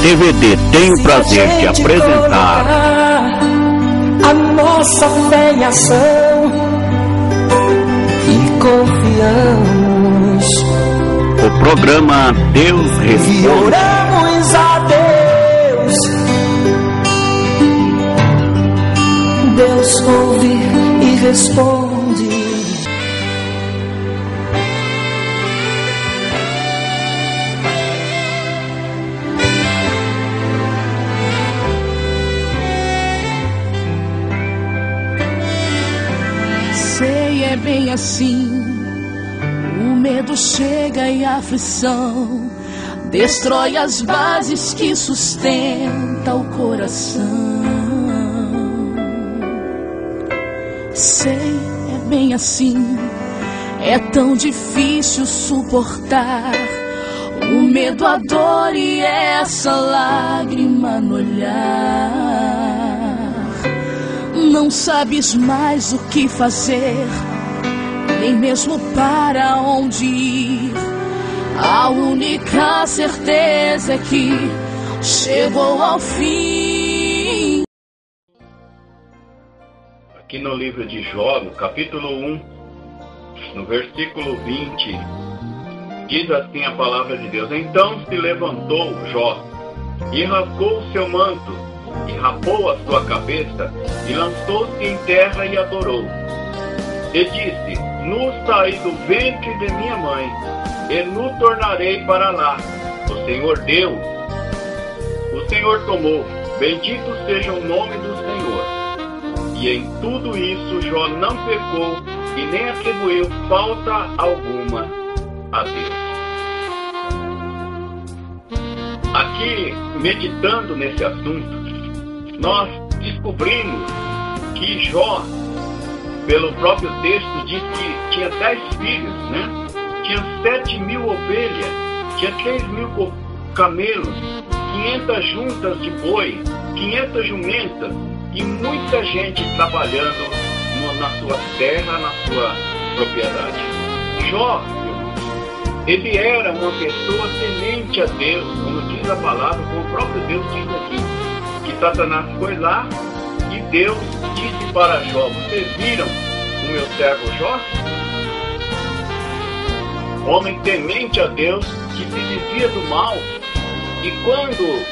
DVD tem o prazer de apresentar a nossa fé em ação e confiamos o programa Deus e Responde. oramos a Deus. Deus ouve e responde. Sei, é bem assim. O medo chega e a aflição destrói as bases que sustentam o coração. Sei, é bem assim. É tão difícil suportar o medo, a dor e essa lágrima no olhar. Não sabes mais o que fazer, nem mesmo para onde ir. A única certeza é que chegou ao fim. Aqui no livro de Jó, no capítulo 1, no versículo 20, diz assim a palavra de Deus: Então se levantou Jó e rasgou o seu manto, e rapou a sua cabeça, e lançou-se em terra e adorou. E disse: Nu saí do ventre de minha mãe, e nu tornarei para lá. O Senhor deu, o Senhor tomou, bendito seja o nome do Senhor. E em tudo isso Jó não pecou, e nem atribuiu falta alguma a Deus. Aqui, meditando nesse assunto, nós descobrimos que Jó, pelo próprio texto, diz que tinha 10 filhos, né? Tinha 7.000 ovelhas, tinha 3.000 camelos, 500 juntas de boi, 500 jumentas e muita gente trabalhando na sua terra, na sua propriedade. Jó, ele era uma pessoa temente a Deus, como diz a palavra, como o próprio Deus diz aqui, que Satanás foi lá e Deus disse para Jó: Vocês viram o meu servo Jó? Homem temente a Deus, que se desvia do mal. E quando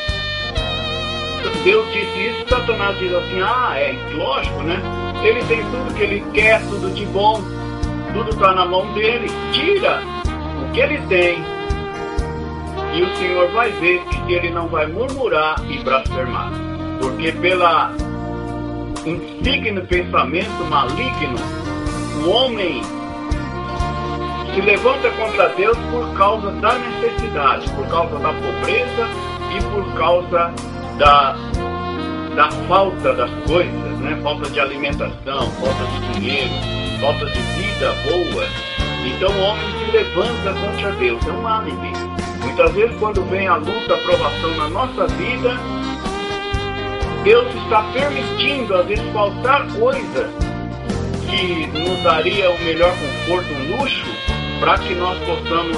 Deus disse isso, Satanás diz assim: lógico, né? Ele tem tudo que ele quer, tudo de bom, tudo está na mão dele. Tira o que ele tem, e o Senhor vai ver que ele não vai murmurar e blasfemar. Porque pela insigno pensamento maligno, o homem se levanta contra Deus por causa da necessidade, por causa da pobreza e por causa da falta das coisas, né? Falta de alimentação, falta de dinheiro, falta de vida boa. Então o homem se levanta contra Deus, é um álibi. Muitas vezes quando vem a luta, a provação na nossa vida, Deus está permitindo, às vezes, faltar coisas que nos daria o melhor conforto, um luxo, para que nós possamos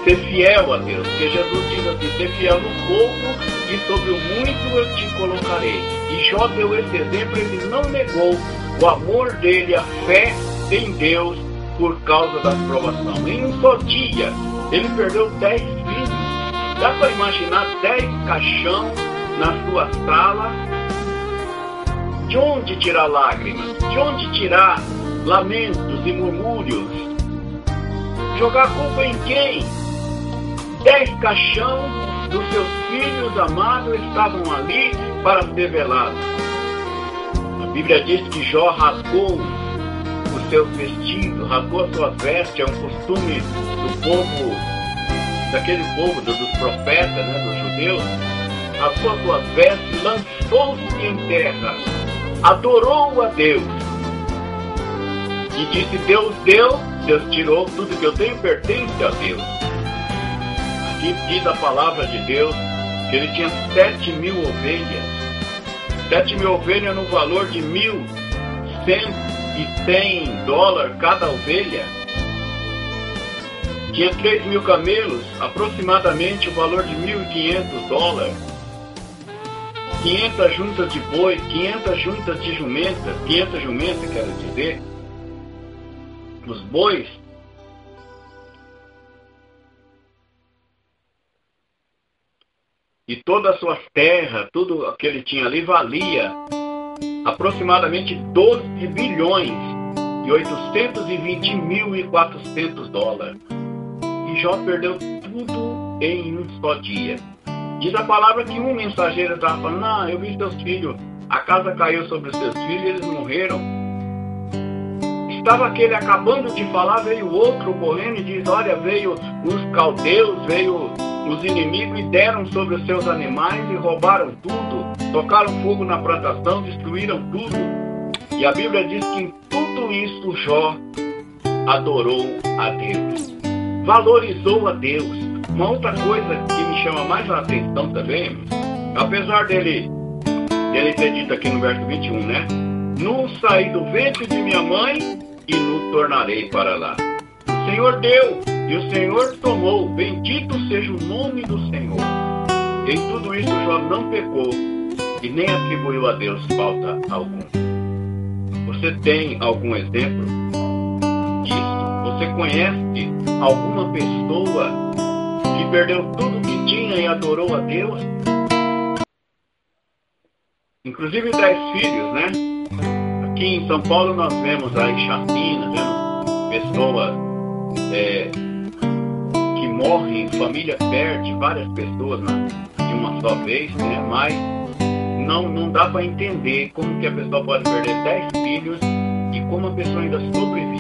ser fiel a Deus. Porque Jesus diz assim: ser fiel no pouco e sobre o muito eu te colocarei. E Jó deu esse exemplo, ele não negou o amor dele, a fé em Deus por causa da provação. Em um só dia, ele perdeu 10 filhos. Dá para imaginar 10 caixão na sua sala? De onde tirar lágrimas? De onde tirar lamentos e murmúrios? Jogar culpa em quem? 10 caixão dos seus filhos amados estavam ali para ser velados. A Bíblia diz que Jó rasgou os seus vestidos, rasgou as suas vestes. É um costume do povo, daquele povo dos profetas, né, dos judeus. Rasgou as suas vestes, lançou-se em terra, adorou a Deus e disse: Deus deu, Deus tirou, tudo que eu tenho pertence a Deus. Aqui diz a palavra de Deus que ele tinha 7.000 ovelhas. 7.000 ovelhas no valor de $1.100 cada ovelha. Tinha 3.000 camelos, aproximadamente o valor de $1.500. 500 juntas de boi, 500 juntas de jumenta, 500 jumentas, quero dizer. Os bois. E todas as suas terras, tudo que ele tinha ali, valia aproximadamente 12 bilhões e 820.400 dólares. E Jó perdeu tudo em um só dia. Diz a palavra que um mensageiro estava falando: não, eu vi seus filhos, a casa caiu sobre os seus filhos e eles morreram. Estava aquele acabando de falar, veio outro correndo e diz: olha, veio os caldeus, veio os inimigos e deram sobre os seus animais e roubaram tudo, tocaram fogo na plantação, destruíram tudo. E a Bíblia diz que em tudo isso Jó adorou a Deus, valorizou a Deus. Uma outra coisa que me chama mais a atenção também, apesar dele ter dito aqui no verso 21, né? Nu saí do ventre de minha mãe e nu tornarei para lá. O Senhor deu e o Senhor tomou, bendito seja o nome do Senhor. Em tudo isso Jó não pecou e nem atribuiu a Deus falta alguma. Você tem algum exemplo disso? Você conhece alguma pessoa que perdeu tudo que tinha e adorou a Deus? Inclusive 10 filhos, né? Aqui em São Paulo nós vemos aí chacina, vemos pessoas que morrem, família perde várias pessoas de uma só vez, né? Mas não dá para entender como que a pessoa pode perder 10 filhos e como a pessoa ainda sobrevive.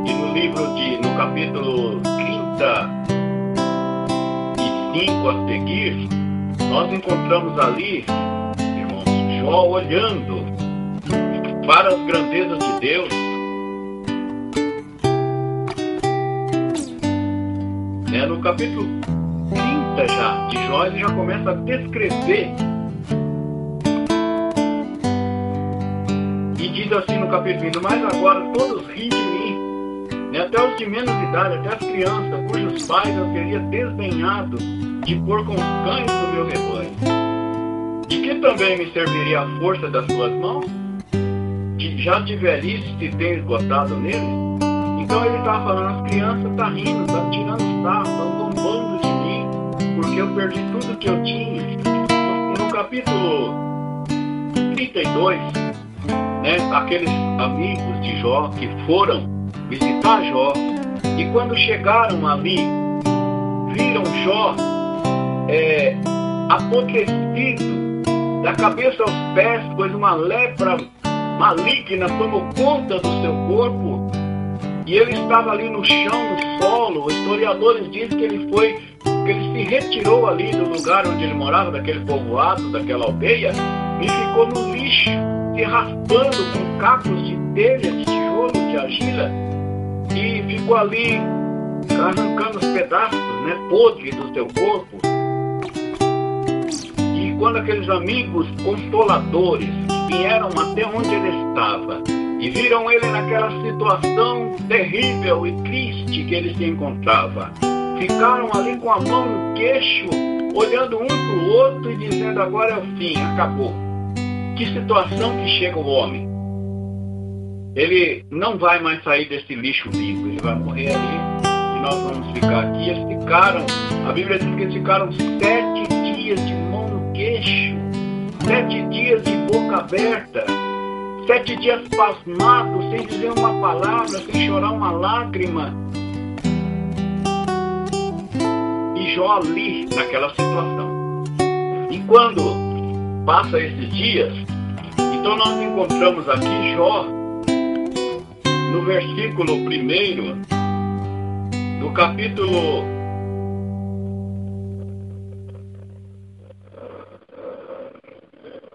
E no livro no capítulo 35 a seguir, nós encontramos ali, irmãos, Jó olhando para as grandezas de Deus. No capítulo 30 já, de Jó, ele já começa a descrever. E diz assim no capítulo 20: mas agora todos riem de mim, até os de menos idade, até as crianças, cujos pais eu teria desdenhado de pôr com os cães no meu rebanho. De que também me serviria a força das suas mãos? Já de velhice se tem esgotado neles? Então ele está falando, as crianças estão rindo, estão tirando sarro, estão zombando de mim, porque eu perdi tudo que eu tinha. No capítulo 32, aqueles amigos de Jó que foram visitar Jó, e quando chegaram ali, viram Jó apodrecido da cabeça aos pés, pois uma lepra maligna tomou conta do seu corpo, e ele estava ali no chão, no solo. Os historiadores dizem que ele se retirou ali do lugar onde ele morava, daquele povoado, daquela aldeia, e ficou no lixo, se raspando com cacos de telha, de tijolo, de argila, e ficou ali arrancando os pedaços podres do seu corpo. E quando aqueles amigos consoladores vieram até onde ele estava e viram ele naquela situação terrível e triste que ele se encontrava, ficaram ali com a mão no queixo, olhando um para o outro e dizendo: agora é o fim, acabou. Que situação que chega o homem. Ele não vai mais sair desse lixo vivo, ele vai morrer ali e nós vamos ficar aqui. Eles ficaram, a Bíblia diz que eles ficaram 7 dias de mão no queixo, 7 dias de boca aberta, 7 dias pasmados, sem dizer uma palavra, sem chorar uma lágrima. E Jó ali, naquela situação. E quando passa esses dias, então nós encontramos aqui Jó, no versículo 1 do capítulo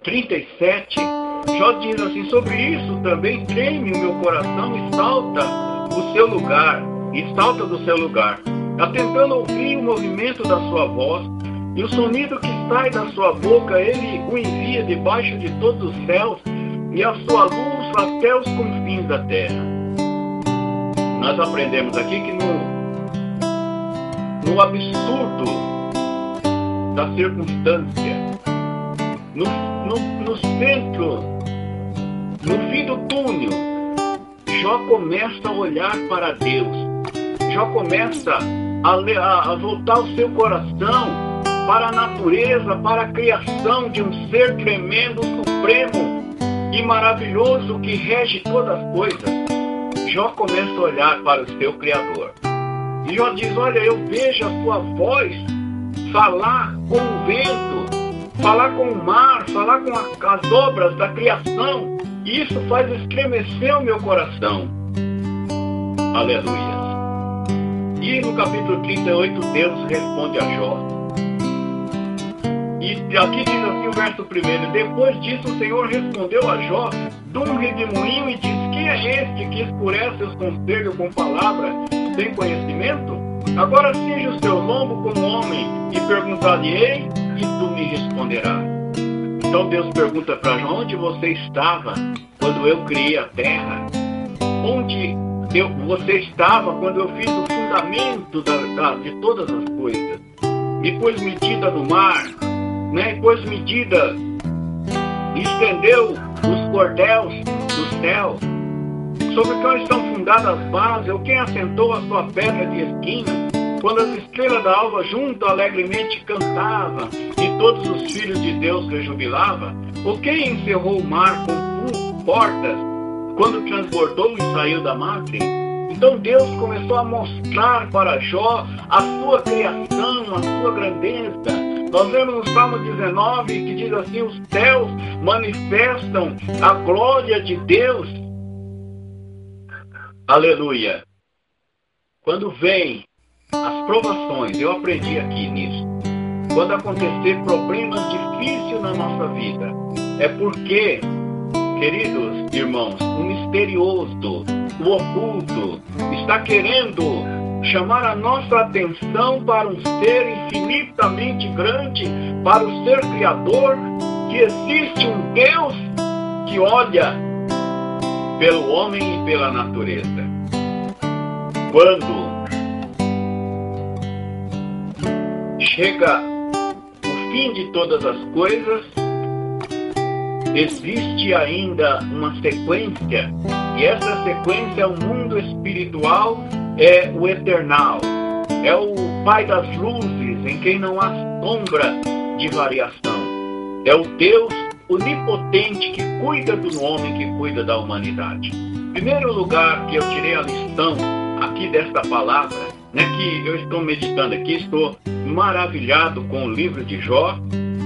37, Jó diz assim: sobre isso também treme o meu coração e salta o seu lugar, e salta do seu lugar, atentando ouvir o movimento da sua voz, e o sonido que sai da sua boca, ele o envia debaixo de todos os céus, e a sua luz até os confins da terra. Nós aprendemos aqui que no absurdo da circunstância, no centro, no fim do túnel, Jó começa a olhar para Deus. Jó começa a voltar o seu coração para a natureza, para a criação de um ser tremendo, supremo e maravilhoso que rege todas as coisas. Jó começa a olhar para o seu Criador. E Jó diz, olha, eu vejo a sua voz falar com o vento, falar com o mar, falar com as obras da criação. E isso faz estremecer o meu coração. Aleluia. E no capítulo 38, Deus responde a Jó. E aqui diz assim o verso 1. Depois disso o Senhor respondeu a Jó de um redemoinho e diz, quem é este que escurece os conselhos com palavras sem conhecimento? Agora cinge o seu lombo como homem e perguntar-lhe-ei e tu me responderás. Então Deus pergunta para Jó, onde você estava quando eu criei a terra? Onde você estava quando eu fiz o fundamento de todas as coisas? E pôs medida no mar, né? E pôs medida, estendeu os cordéis do céu. Sobre quem estão fundadas as bases, ou quem assentou a sua pedra de esquina, quando as estrelas da alva junto alegremente cantavam, e todos os filhos de Deus rejubilavam, ou quem encerrou o mar com portas, quando transbordou e saiu da margem? Então Deus começou a mostrar para Jó a sua criação, a sua grandeza. Nós vemos no Salmo 19 que diz assim, os céus manifestam a glória de Deus. Aleluia. Quando vem as provações, eu aprendi aqui nisso, quando acontecer problemas difíceis na nossa vida, é porque, queridos irmãos, o misterioso, o oculto, está querendo chamar a nossa atenção para um ser infinitamente grande, para o ser criador, que existe um Deus que olha pelo homem e pela natureza. Quando chega o fim de todas as coisas, existe ainda uma sequência, e essa sequência é o mundo espiritual, é o eternal, é o Pai das luzes, em quem não há sombra de variação. É o Deus onipotente que cuida do homem, que cuida da humanidade. Primeiro lugar que eu tirei a lição aqui desta palavra, né, que eu estou meditando aqui, estou maravilhado com o livro de Jó,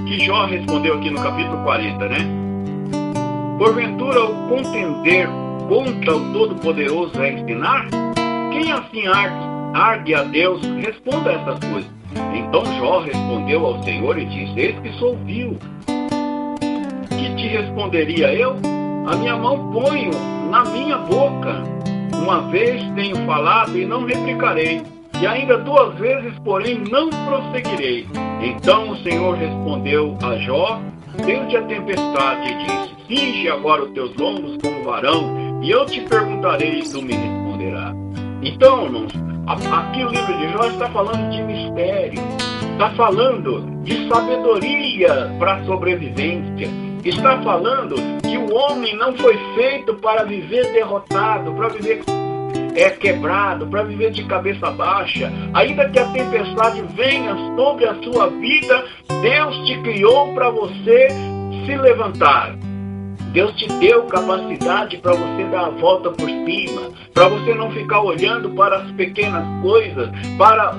que Jó respondeu aqui no capítulo 40, né? Porventura o contender contra o Todo-Poderoso é ensinar? Quem assim argue a Deus, responda a essas coisas. Então Jó respondeu ao Senhor e disse, eis que sou vil. Que te responderia eu? A minha mão ponho na minha boca. Uma vez tenho falado e não replicarei, e ainda 2 vezes, porém, não prosseguirei. Então o Senhor respondeu a Jó desde a tempestade e disse, cinge agora os teus lombos como varão, e eu te perguntarei e tu me responderás. Então, irmãos, aqui o livro de Jó está falando de mistério, está falando de sabedoria para a sobrevivência, está falando que o homem não foi feito para viver derrotado, para viver quebrado, para viver de cabeça baixa. Ainda que a tempestade venha sobre a sua vida, Deus te criou para você se levantar. Deus te deu capacidade para você dar a volta por cima, para você não ficar olhando para as pequenas coisas, para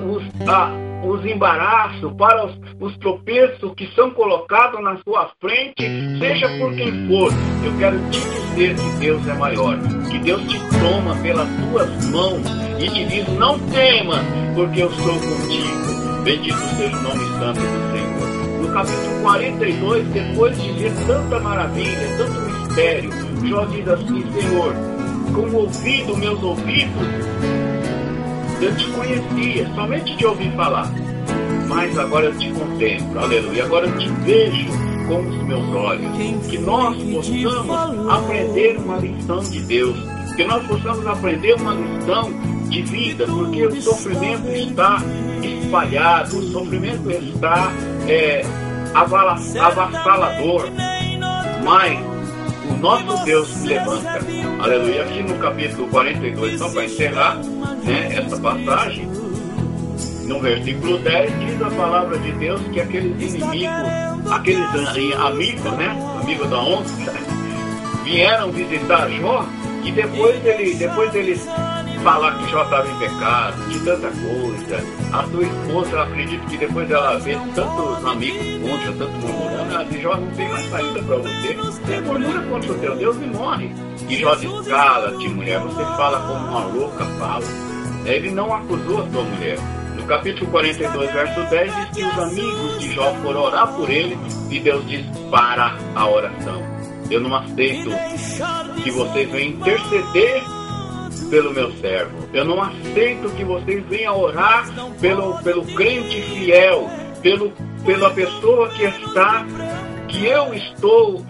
os embaraços, para os tropeços que são colocados na sua frente, seja por quem for. Eu quero te dizer que Deus é maior, que Deus te toma pelas tuas mãos e te diz, não tema, porque eu sou contigo. Bendito seja o nome santo do Senhor. No capítulo 42, depois de ver tanta maravilha, tanto mistério, Jó diz assim, Senhor, com meus ouvidos, eu te conhecia, somente de ouvir falar, mas agora eu te contemplo, aleluia, agora eu te vejo com os meus olhos. Que nós possamos aprender uma lição de Deus, que nós possamos aprender uma lição de vida, porque o sofrimento está espalhado, o sofrimento está avassalador, mas o nosso Deus se levanta. Aleluia. Aqui no capítulo 42, só para encerrar, né, essa passagem, no versículo 10, diz a palavra de Deus que aqueles inimigos, aqueles amigos, né, amigos da onça, vieram visitar Jó, e depois deles falar que Jó estava em pecado, de tanta coisa, a sua esposa, acredito que depois ela vê tantos amigos contra, tanto murmurando, ela diz: Jó, não tem mais saída para você, você murmura contra o teu Deus e morre. E Jó diz: cala-te, mulher, você fala como uma louca fala. Ele não acusou a sua mulher. No capítulo 42, verso 10, diz que os amigos de Jó foram orar por ele, e Deus diz: para a oração. Eu não aceito que vocês venham interceder pelo meu servo. Eu não aceito que vocês venham orar pelo crente fiel, pela pessoa que eu estou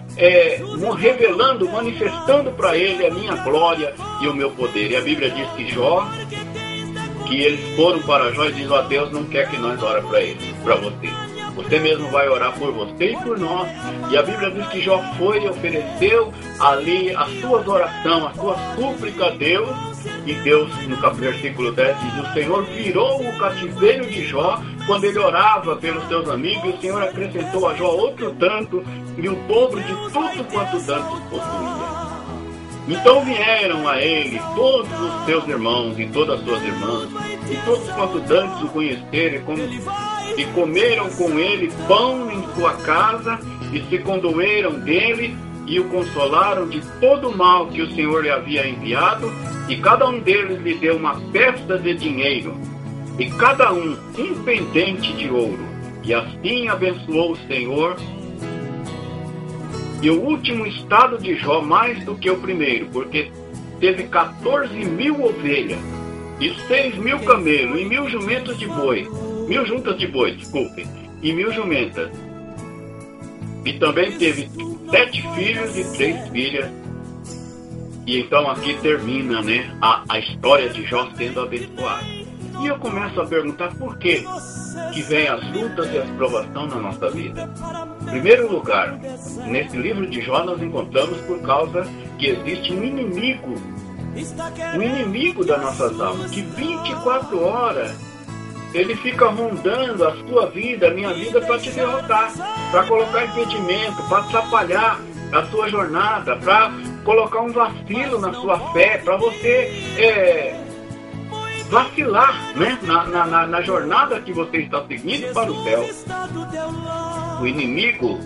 revelando, manifestando para ele a minha glória e o meu poder. E a Bíblia diz que eles foram para Jó e diz: ó, Deus não quer que nós ore para ele, para você. Você mesmo vai orar por você e por nós. E a Bíblia diz que Jó foi e ofereceu ali as suas orações, a sua súplica a Deus. E Deus, no versículo 10, diz: o Senhor virou o cativeiro de Jó quando ele orava pelos seus amigos. E o Senhor acrescentou a Jó outro tanto, e o dobro de tudo quanto tantos possuía. Então vieram a ele todos os seus irmãos e todas as suas irmãs, e todos quanto dantes o conheceram, e comeram com ele pão em sua casa, e se condoeram dele, e o consolaram de todo o mal que o Senhor lhe havia enviado, e cada um deles lhe deu uma peça de dinheiro, e cada um pendente de ouro. E assim abençoou o Senhor. E o último estado de Jó mais do que o primeiro, porque teve 14.000 ovelhas, e 6.000 camelos, e 1.000 jumentos de boi, 1.000 juntas de boi, desculpem, e 1.000 jumentas. E também teve 7 filhos e 3 filhas. E então aqui termina, né, a história de Jó sendo abençoado. E eu começo a perguntar por que vem as lutas e as provações na nossa vida. Em primeiro lugar, nesse livro de Jó nós encontramos por causa que existe um inimigo das nossas almas, que 24 horas ele fica rondando a sua vida, a minha vida, para te derrotar, para colocar impedimento, para atrapalhar a sua jornada, para colocar um vacilo na sua fé, para você vacilar, né, na jornada que você está seguindo para o céu. O inimigo,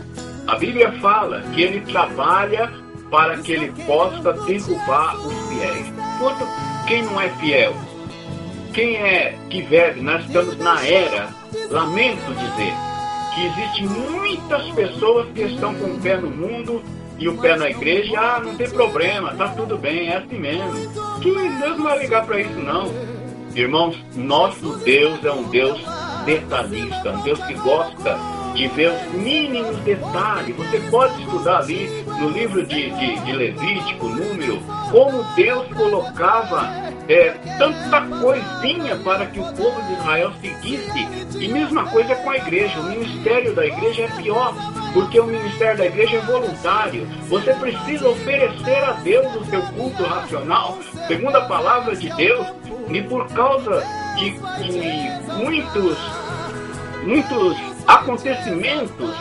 a Bíblia fala que ele trabalha para que ele possa derrubar os fiéis. Quanto quem não é fiel? Quem é que vive? Nós estamos na era, lamento dizer, que existem muitas pessoas que estão com o pé no mundo e o pé na igreja. Ah, não tem problema, tá tudo bem, é assim mesmo. Que Deus não vai ligar para isso, não. Irmãos, nosso Deus é um Deus detalhista, um Deus que gosta de ver os mínimos detalhes. Você pode estudar ali no livro de Levítico, Número, como Deus colocava tanta coisinha para que o povo de Israel seguisse. E mesma coisa com a igreja. O ministério da igreja é pior, porque o ministério da igreja é voluntário. Você precisa oferecer a Deus o seu culto racional, segundo a palavra de Deus. E por causa de muitos acontecimentos,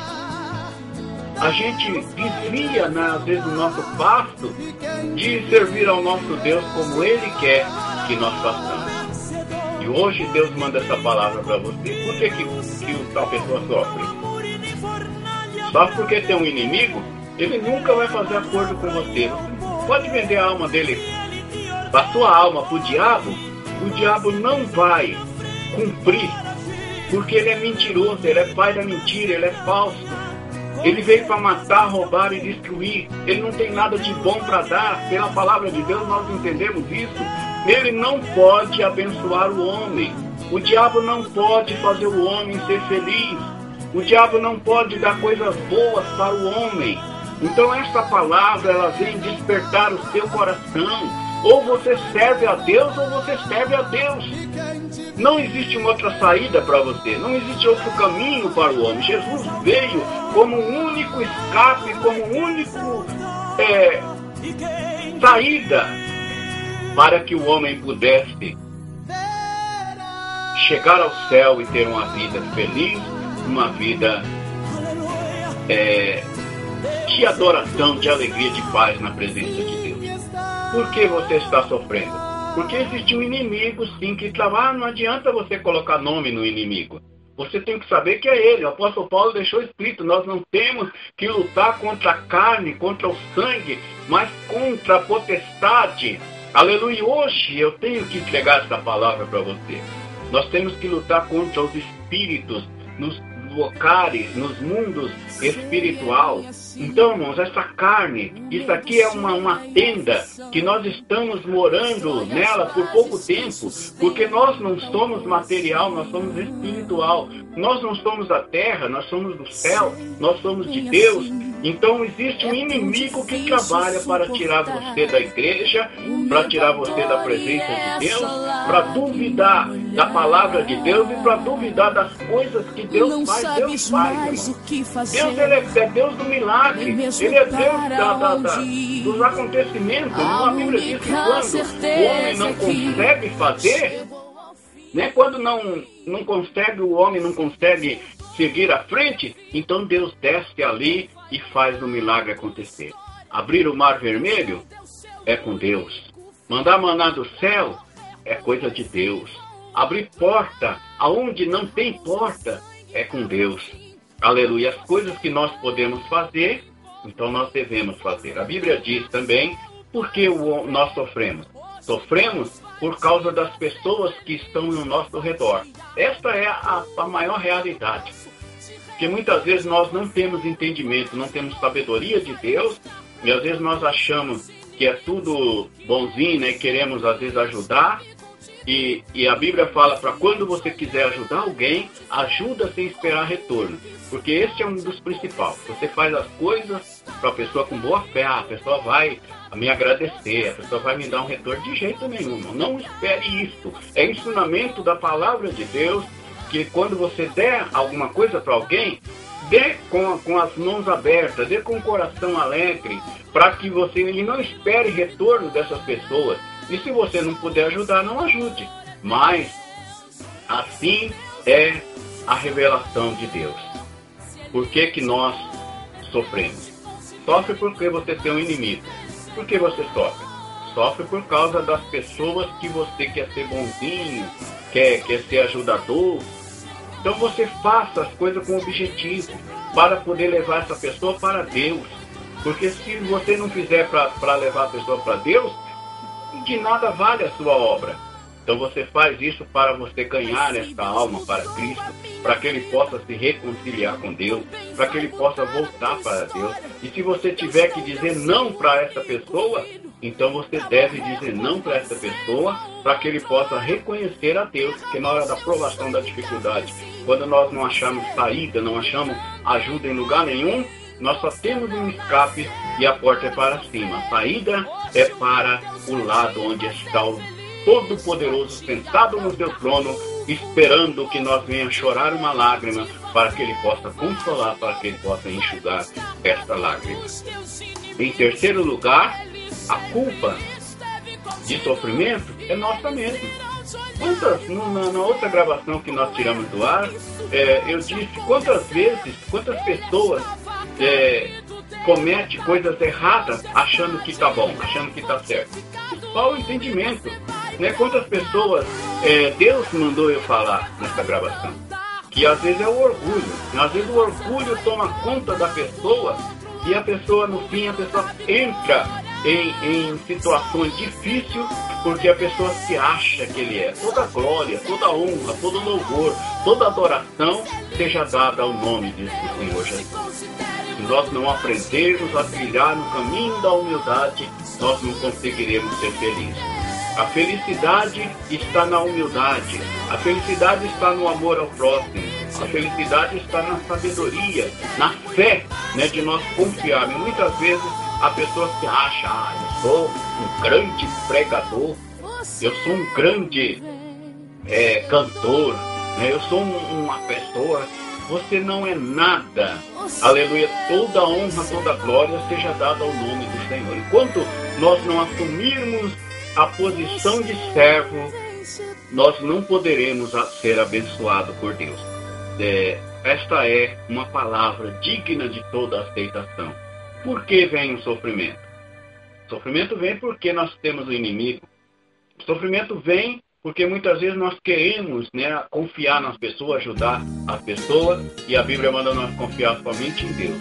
a gente desvia, né, às vezes, o nosso passo de servir ao nosso Deus como Ele quer que nós façamos. E hoje Deus manda essa palavra para você. Por que tal pessoa sofre? Só porque tem um inimigo, ele nunca vai fazer acordo com você. Você pode vender a alma dele, a sua alma, para o diabo não vai cumprir, porque ele é mentiroso, ele é pai da mentira, ele é falso. Ele veio para matar, roubar e destruir. Ele não tem nada de bom para dar. Pela palavra de Deus nós entendemos isso. Ele não pode abençoar o homem. O diabo não pode fazer o homem ser feliz. O diabo não pode dar coisas boas para o homem. Então esta palavra, ela vem despertar o seu coração. Ou você serve a Deus, ou você serve a Deus. Não existe uma outra saída para você. Não existe outro caminho para o homem. Jesus veio como um único escape, como um único saída para que o homem pudesse chegar ao céu e ter uma vida feliz, uma vida de adoração, de alegria, de paz na presença de Deus. Por que você está sofrendo? Porque existe um inimigo, sim, que trabalha. Não adianta você colocar nome no inimigo. Você tem que saber que é ele. O apóstolo Paulo deixou escrito: nós não temos que lutar contra a carne, contra o sangue, mas contra a potestade. Aleluia. Hoje eu tenho que entregar essa palavra para você. Nós temos que lutar contra os espíritos, nos locais, nos mundos espiritual. Então, irmãos, essa carne, isso aqui é uma tenda que nós estamos morando nela por pouco tempo, porque nós não somos material, nós somos espiritual. Nós não somos da terra, nós somos do céu, nós somos de Deus. Então existe um inimigo que trabalha para tirar você da igreja, para tirar você da presença de Deus, para duvidar da palavra de Deus e para duvidar das coisas que Deus faz. Deus faz, Deus é Deus do milagre, Ele é Deus dos acontecimentos. A Bíblia diz que quando o homem não consegue fazer, né, quando não consegue, o homem não consegue seguir à frente, então Deus desce ali e faz o milagre acontecer. Abrir o mar vermelho é com Deus. Mandar maná do céu é coisa de Deus. Abrir porta aonde não tem porta é com Deus. Aleluia. As coisas que nós podemos fazer, então nós devemos fazer. A Bíblia diz também por que nós sofremos. Sofremos por causa das pessoas que estão no nosso redor. Esta é a maior realidade. Porque muitas vezes nós não temos entendimento, não temos sabedoria de Deus, e às vezes nós achamos que é tudo bonzinho, né? Queremos às vezes ajudar, e a Bíblia fala para quando você quiser ajudar alguém, ajuda sem esperar retorno. Porque esse é um dos principais. Você faz as coisas para a pessoa com boa fé, a pessoa vai me agradecer, a pessoa vai me dar um retorno. De jeito nenhum, não espere isso. É ensinamento da palavra de Deus, que quando você der alguma coisa para alguém, dê com as mãos abertas, dê com o coração alegre, para que você não espere retorno dessas pessoas. E se você não puder ajudar, não ajude. Mas assim é a revelação de Deus. Por que nós sofremos? Sofre porque você tem um inimigo. Por que você sofre? Sofre por causa das pessoas que você quer ser bonzinho, quer ser ajudador. Então você faça as coisas com objetivo, para poder levar essa pessoa para Deus. Porque se você não fizer para levar a pessoa para Deus, de nada vale a sua obra. Então você faz isso para você ganhar esta alma para Cristo, para que ele possa se reconciliar com Deus, para que ele possa voltar para Deus. E se você tiver que dizer não para essa pessoa, então você deve dizer não para essa pessoa, para que ele possa reconhecer a Deus, porque na hora da provação, da dificuldade, quando nós não achamos saída, não achamos ajuda em lugar nenhum, nós só temos um escape e a porta é para cima. A saída é para o lado onde está o Todo-Poderoso sentado no seu trono, esperando que nós venhamos chorar uma lágrima, para que ele possa consolar, para que ele possa enxugar esta lágrima. Em terceiro lugar, a culpa de sofrimento é nossa mesma. Na outra gravação que nós tiramos do ar, eu disse quantas pessoas cometem coisas erradas achando que está bom, achando que está certo. Qual o entendimento? Né? Quantas pessoas Deus mandou eu falar nessa gravação? Que às vezes é o orgulho. Às vezes o orgulho toma conta da pessoa e a pessoa, no fim, a pessoa entra em situações difíceis porque a pessoa se acha que ele é. Toda glória, toda honra, todo louvor, toda adoração seja dada ao nome do Senhor Jesus. Se nós não aprendermos a trilhar no caminho da humildade, nós não conseguiremos ser felizes. A felicidade está na humildade. A felicidade está no amor ao próximo. A felicidade está na sabedoria, na fé, né, de nós confiarmos. Muitas vezes a pessoa se acha, eu sou um grande pregador, eu sou um grande cantor, né? Eu sou uma pessoa. Você não é nada. Aleluia. Toda honra, toda glória seja dada ao nome do Senhor. Enquanto nós não assumirmos a posição de servo, nós não poderemos ser abençoados por Deus. Esta é uma palavra digna de toda aceitação. Por que vem o sofrimento? O sofrimento vem porque nós temos o inimigo. O sofrimento vem porque muitas vezes nós queremos, né, confiar nas pessoas, ajudar as pessoas, e a Bíblia manda nós confiar somente em Deus.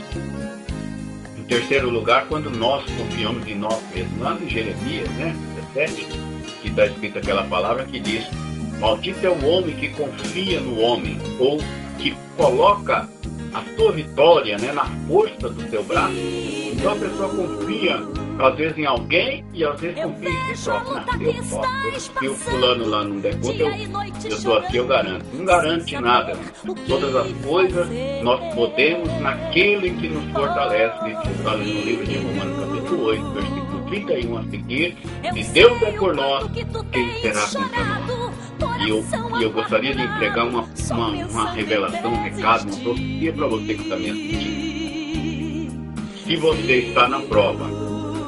Em terceiro lugar, quando nós confiamos em nós mesmos. Lá em Jeremias, né, 17, que está escrita aquela palavra que diz: maldito é o homem que confia no homem, ou que coloca a sua vitória, né, na força do seu braço. Então a pessoa confia, às vezes, em alguém, e às vezes confia em si próprio. Eu posso. Se o fulano lá não der conta, eu estou aqui, eu garanto. Não garante nada. Todas as coisas nós podemos naquele que nos fortalece. Está no livro de Romanos, capítulo 8, versículo 31 a seguir. Se Deus é por nós, quem será contra nós? E eu gostaria de entregar uma revelação, um recado, uma profecia para você que está me assistindo. Se você está na prova,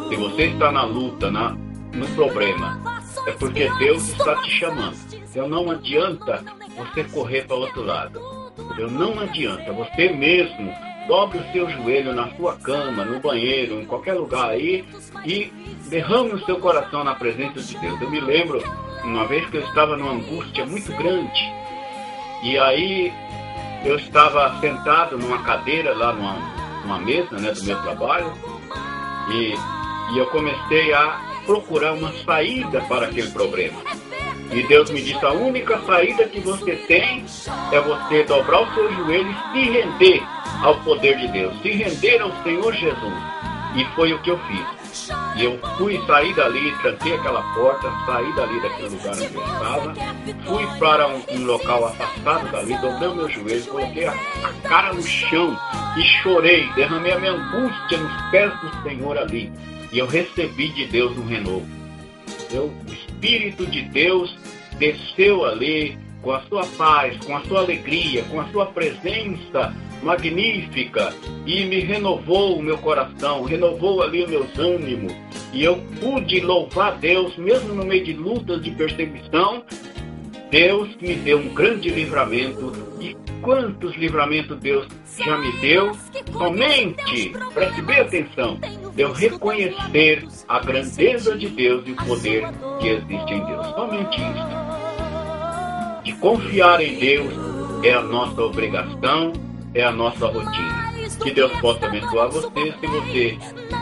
se você está na luta, no problema, é porque Deus está te chamando. Então não adianta você correr para o outro lado. Então não adianta. Você mesmo dobre o seu joelho na sua cama, no banheiro, em qualquer lugar aí, e derrame o seu coração na presença de Deus. Eu me lembro uma vez que eu estava numa angústia muito grande. E aí eu estava sentado numa cadeira lá numa mesa, né, do meu trabalho, e eu comecei a procurar uma saída para aquele problema. E Deus me disse: a única saída que você tem é você dobrar o seu joelho e se render ao poder de Deus, se render ao Senhor Jesus. E foi o que eu fiz. E eu saí dali, tranquei aquela porta, saí dali daquele lugar onde eu estava, fui para um local afastado dali, dobrei o meu joelho, coloquei a cara no chão e chorei, derramei a minha angústia nos pés do Senhor ali. E eu recebi de Deus um renovo. O Espírito de Deus desceu ali com a sua paz, com a sua alegria, com a sua presença magnífica, e me renovou o meu coração, renovou ali os meus ânimos, e eu pude louvar Deus, mesmo no meio de lutas, de perseguição. Deus me deu um grande livramento, e quantos livramentos Deus já me deu, somente, preste bem atenção, de eu reconhecer a grandeza de Deus e o poder que existe em Deus, somente isso. De confiar em Deus é a nossa obrigação, é a nossa rotina. Que Deus possa abençoar você. Se você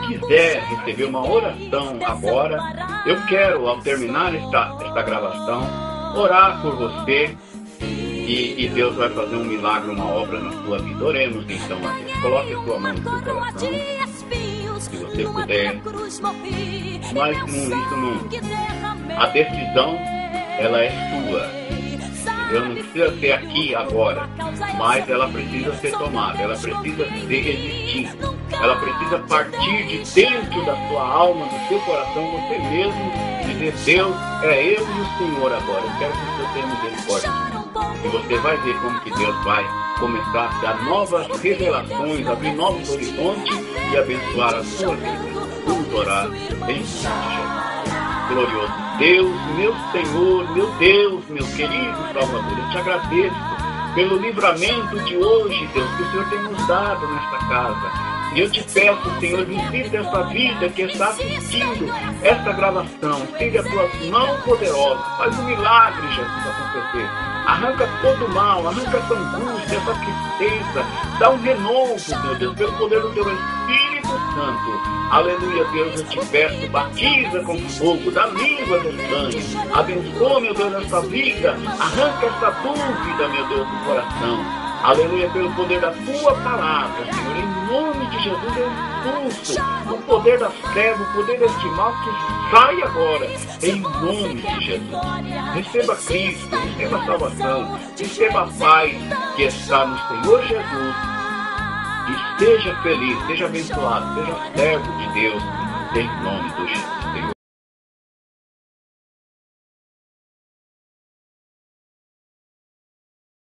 quiser receber uma oração agora, eu quero, ao terminar esta gravação, orar por você, e Deus vai fazer um milagre, uma obra na sua vida. Oremos então a Deus. Coloque a sua mão no seu coração, se você puder. Mas isso não. A decisão, ela é sua. Eu não precisa ser aqui agora, mas ela precisa ser tomada, ela precisa ser resistida, ela precisa partir de dentro da sua alma, do seu coração, você mesmo, dizer: Deus, é eu e o Senhor agora, eu quero que o Senhor tenha misericórdia de mim. E você vai ver como que Deus vai começar a dar novas revelações, abrir novos horizontes e abençoar a sua vida. Vamos orar em Jesus. Glorioso Deus, meu Senhor, meu Deus, meu querido Salvador, eu te agradeço pelo livramento de hoje, Deus, que o Senhor tem nos dado nesta casa. E eu te peço, Senhor, visita essa vida que está assistindo esta gravação. Tira as tuas mãos poderosas, faz um milagre, Jesus, acontecer. Arranca todo o mal, arranca essa angústia, essa tristeza, dá um renovo, meu Deus, pelo poder do teu Espírito Santo. Aleluia, Deus, eu te peço, batiza com fogo, dá línguas estranhas, abençoa, meu Deus, essa vida, arranca essa dúvida, meu Deus, do coração. Aleluia, pelo poder da tua palavra, Senhor, em nome de Jesus eu expulso o poder das trevas, o poder deste mal, que sai agora, em nome de Jesus. Receba Cristo, receba a salvação, receba a paz que está no Senhor Jesus, e seja feliz, seja abençoado, seja servo de Deus, em nome de Jesus.